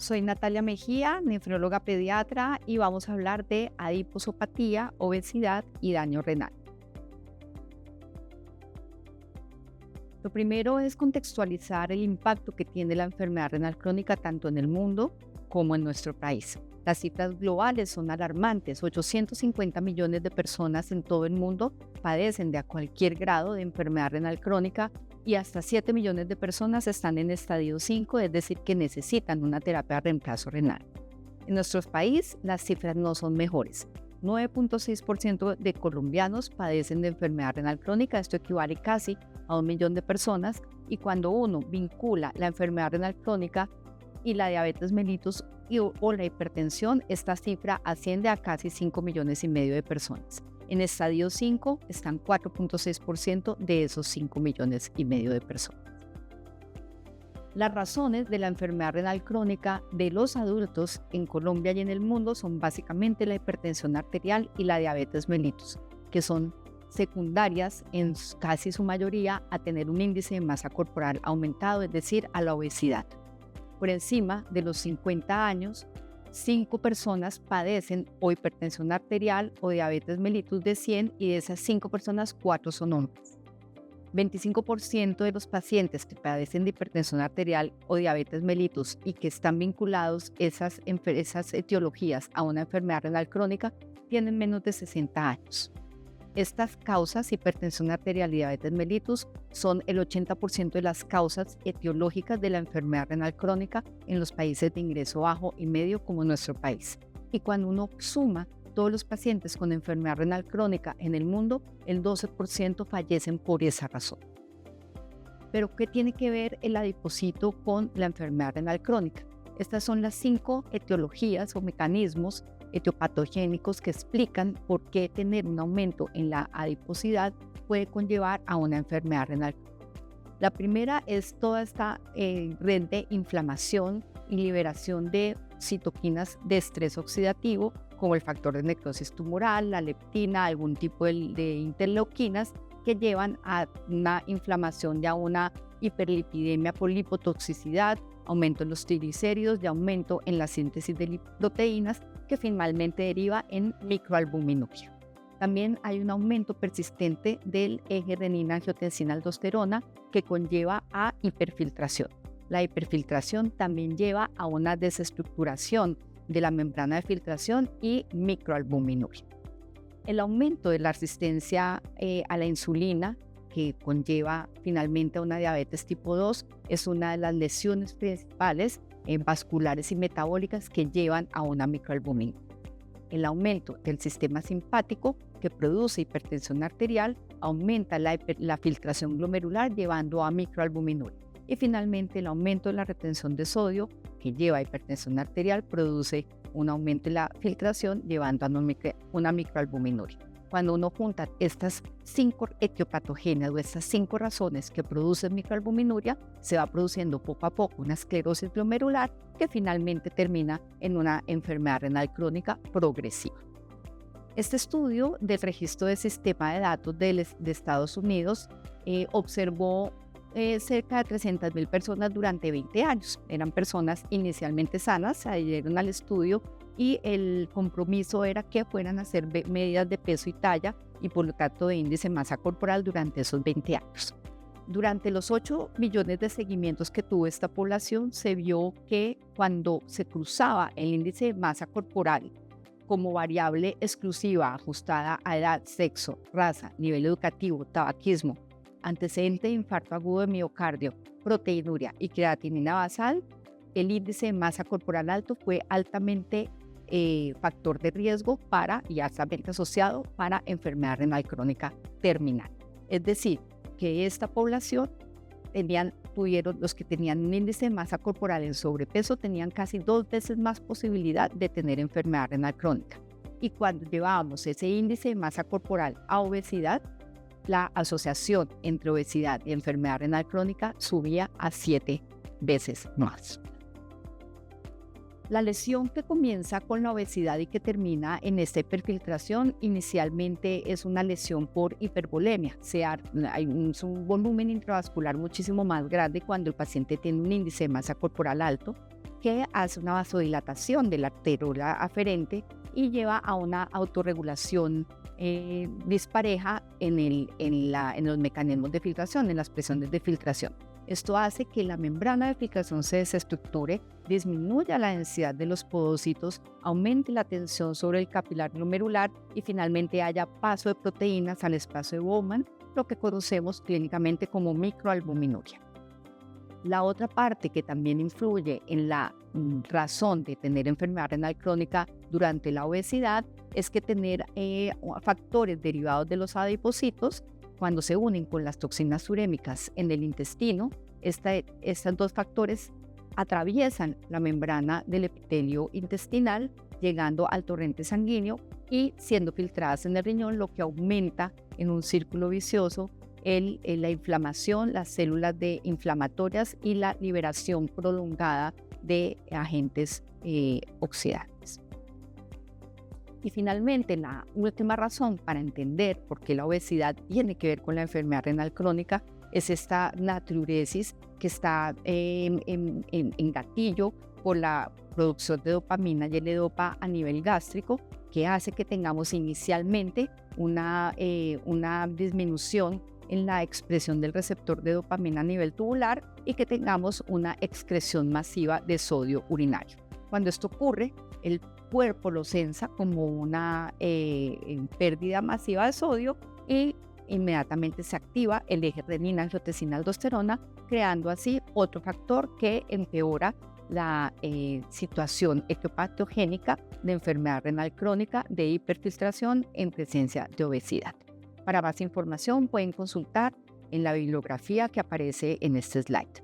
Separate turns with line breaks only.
Soy Natalia Mejía, nefróloga pediatra, y vamos a hablar de adiposopatía, obesidad y daño renal. Lo primero es contextualizar el impacto que tiene la enfermedad renal crónica tanto en el mundo como en nuestro país. Las cifras globales son alarmantes. 850 millones de personas en todo el mundo padecen de cualquier grado de enfermedad renal crónica y hasta 7 millones de personas están en estadio 5, es decir, que necesitan una terapia de reemplazo renal. En nuestro país, las cifras no son mejores. 9.6% de colombianos padecen de enfermedad renal crónica. Esto equivale casi a 1 millón de personas. Y cuando uno vincula la enfermedad renal crónica y la diabetes mellitus o la hipertensión, esta cifra asciende a casi 5 millones y medio de personas. En estadio 5 están 4.6% de esos 5 millones y medio de personas. Las razones de la enfermedad renal crónica de los adultos en Colombia y en el mundo son básicamente la hipertensión arterial y la diabetes mellitus, que son secundarias en casi su mayoría a tener un índice de masa corporal aumentado, es decir, a la obesidad. Por encima de los 50 años, 5 personas padecen o hipertensión arterial o diabetes mellitus de 100 y de esas 5 personas, 4 son hombres. 25% de los pacientes que padecen de hipertensión arterial o diabetes mellitus y que están vinculados esas etiologías a una enfermedad renal crónica tienen menos de 60 años. Estas causas, hipertensión arterial y diabetes mellitus, son el 80% de las causas etiológicas de la enfermedad renal crónica en los países de ingreso bajo y medio como nuestro país. Y cuando uno suma todos los pacientes con enfermedad renal crónica en el mundo, el 12% fallecen por esa razón. Pero, ¿qué tiene que ver el adipocito con la enfermedad renal crónica? Estas son las 5 etiologías o mecanismos etiopatogénicos que explican por qué tener un aumento en la adiposidad puede conllevar a una enfermedad renal. La primera es toda esta red de inflamación y liberación de citoquinas de estrés oxidativo, como el factor de necrosis tumoral, la leptina, algún tipo de interleuquinas que llevan a una inflamación y a una hiperlipidemia por lipotoxicidad, aumento en los triglicéridos y aumento en la síntesis de proteínas que finalmente deriva en microalbuminuria. También hay un aumento persistente del eje renina-angiotensina-aldosterona que conlleva a hiperfiltración. La hiperfiltración también lleva a una desestructuración de la membrana de filtración y microalbuminuria. El aumento de la resistencia a la insulina, que conlleva finalmente a una diabetes tipo 2, es una de las lesiones principales vasculares y metabólicas que llevan a una microalbuminuria. El aumento del sistema simpático, que produce hipertensión arterial, aumenta la filtración glomerular llevando a microalbuminuria. Y finalmente el aumento de la retención de sodio, que lleva a hipertensión arterial, produce un aumento en la filtración llevando a una microalbuminuria. Cuando uno junta estas 5 etiopatogenias o estas 5 razones que producen microalbuminuria, se va produciendo poco a poco una esclerosis glomerular que finalmente termina en una enfermedad renal crónica progresiva. Este estudio del registro del sistema de datos de Estados Unidos observó cerca de 300,000 personas durante 20 años. Eran personas inicialmente sanas, se adhirieron al estudio y el compromiso era que fueran a hacer medidas de peso y talla y por lo tanto de índice de masa corporal durante esos 20 años. Durante los 8 millones de seguimientos que tuvo esta población, se vio que cuando se cruzaba el índice de masa corporal como variable exclusiva ajustada a edad, sexo, raza, nivel educativo, tabaquismo, antecedente de infarto agudo de miocardio, proteinuria y creatinina basal, el índice de masa corporal alto fue altamente factor de riesgo y altamente asociado para enfermedad renal crónica terminal. Es decir, que esta población los que tenían un índice de masa corporal en sobrepeso tenían casi 2 veces más posibilidad de tener enfermedad renal crónica. Y cuando llevábamos ese índice de masa corporal a obesidad, la asociación entre obesidad y enfermedad renal crónica subía a 7 veces más. La lesión que comienza con la obesidad y que termina en esta hiperfiltración inicialmente es una lesión por hipervolemia. Hay un volumen intravascular muchísimo más grande cuando el paciente tiene un índice de masa corporal alto que hace una vasodilatación de la arteria aferente y lleva a una autorregulación dispareja en los mecanismos de filtración, en las presiones de filtración. Esto hace que la membrana de filtración se desestructure, disminuya la densidad de los podocitos, aumente la tensión sobre el capilar glomerular y finalmente haya paso de proteínas al espacio de Bowman, lo que conocemos clínicamente como microalbuminuria. La otra parte que también influye en la razón de tener enfermedad renal crónica durante la obesidad es que tener factores derivados de los adipocitos, cuando se unen con las toxinas urémicas en el intestino, estos dos factores atraviesan la membrana del epitelio intestinal, llegando al torrente sanguíneo y siendo filtradas en el riñón, lo que aumenta en un círculo vicioso la inflamación, las células inflamatorias y la liberación prolongada de agentes oxidantes. Y finalmente, la última razón para entender por qué la obesidad tiene que ver con la enfermedad renal crónica es esta natriuresis que está en gatillo por la producción de dopamina y L-dopa a nivel gástrico, que hace que tengamos inicialmente una disminución en la expresión del receptor de dopamina a nivel tubular y que tengamos una excreción masiva de sodio urinario. Cuando esto ocurre, el cuerpo lo sensa como una pérdida masiva de sodio y inmediatamente se activa el eje renina-angiotensina-aldosterona, creando así otro factor que empeora la situación etiopatogénica de enfermedad renal crónica de hiperfiltración en presencia de obesidad. Para más información pueden consultar en la bibliografía que aparece en este slide.